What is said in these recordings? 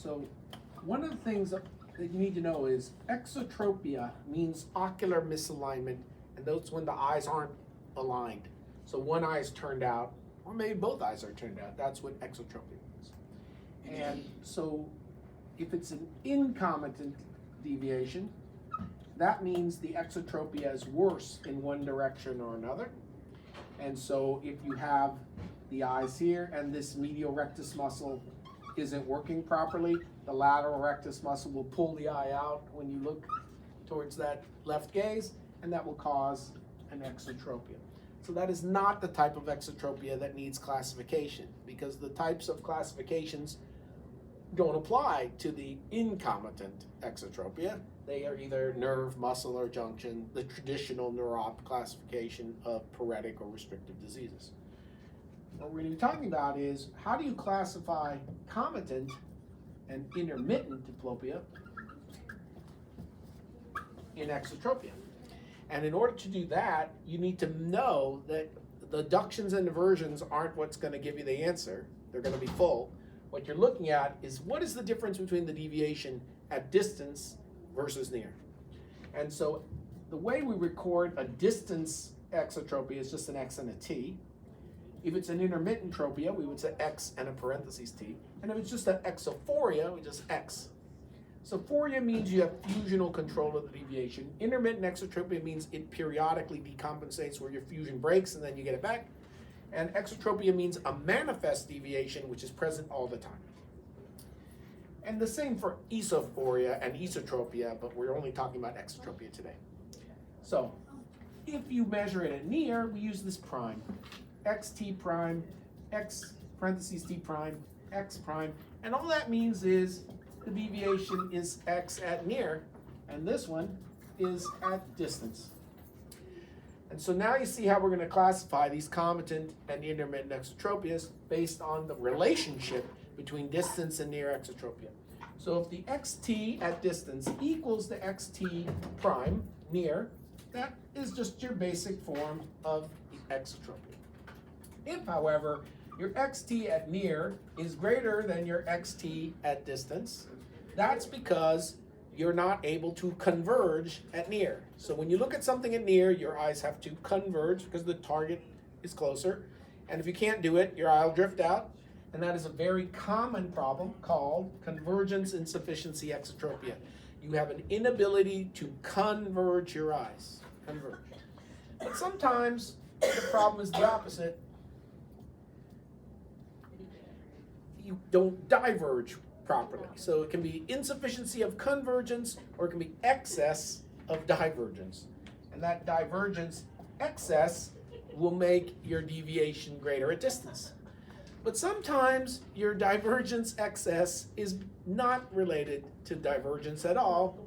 So one of the things that you need to know is exotropia means ocular misalignment, and that's when the eyes aren't aligned. So one eye is turned out, or maybe both eyes are turned out. That's what exotropia means. And so if it's an incomitant deviation, that means the exotropia is worse in one direction or another. And so if you have the eyes here and this medial rectus muscle isn't working properly, the lateral rectus muscle will pull the eye out when you look towards that left gaze, and that will cause an exotropia. So that is not the type of exotropia that needs classification, because the types of classifications don't apply to the incomitant exotropia. They are either nerve, muscle, or junction, the traditional neuro-op classification of paretic or restrictive diseases. What we're going to be talking about is how do you classify comitant and intermittent diplopia in exotropia. And in order to do that, you need to know that the adductions and inversions aren't what's going to give you the answer. They're going to be full. What you're looking at is what is the difference between the deviation at distance versus near. And so the way we record a distance exotropia is just an X and a T. If it's an intermittent tropia, we would say X and a parentheses T. And if it's just an exophoria, we just X. So phoria means you have fusional control of the deviation. Intermittent exotropia means it periodically decompensates where your fusion breaks and then you get it back. And exotropia means a manifest deviation which is present all the time. And the same for esophoria and esotropia, but we're only talking about exotropia today. So if you measure it at near, we use this prime. XT prime, X parentheses T prime, X prime. And all that means is the deviation is X at near, and this one is at distance. And so now you see how we're going to classify these comitant and intermittent exotropias based on the relationship between distance and near exotropia. So if the XT at distance equals the XT prime near, that is just your basic form of exotropia. If, however, your XT at near is greater than your XT at distance, that's because you're not able to converge at near. So when you look at something at near, your eyes have to converge because the target is closer. And if you can't do it, your eye will drift out. And that is a very common problem called convergence insufficiency exotropia. You have an inability to converge your eyes. Converge. But sometimes the problem is the opposite. You don't diverge properly. So it can be insufficiency of convergence or it can be excess of divergence. And that divergence excess will make your deviation greater at distance. But sometimes your divergence excess is not related to divergence at all.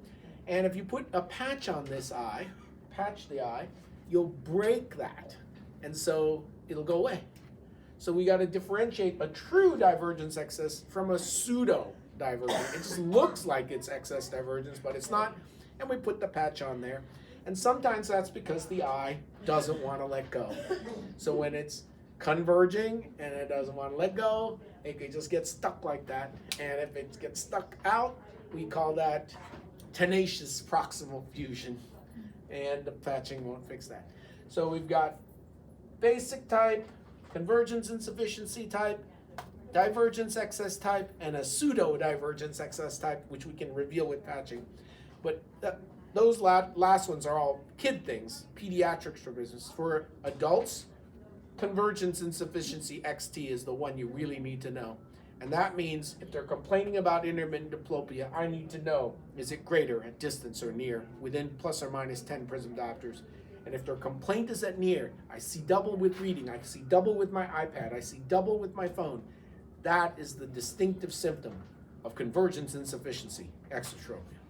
And if you put a patch on this eye, patch the eye, you'll break that. And so it'll go away. So we got to differentiate a true divergence excess from a pseudo divergence. It just looks like it's excess divergence, but it's not. And we put the patch on there. And sometimes that's because the eye doesn't want to let go. So when it's converging and it doesn't want to let go, it can just get stuck like that. And if it gets stuck out, we call that tenacious proximal fusion. And the patching won't fix that. So we've got basic type, convergence insufficiency type, divergence excess type, and a pseudo divergence excess type, which we can reveal with patching. But those last ones are all kid things, pediatric strabismus. For adults, convergence insufficiency XT is the one you really need to know. And that means if they're complaining about intermittent diplopia, I need to know, is it greater at distance or near, within plus or minus 10 prism diopters? And if their complaint is at near, I see double with reading, I see double with my iPad, I see double with my phone, that is the distinctive symptom of convergence insufficiency, exotropia.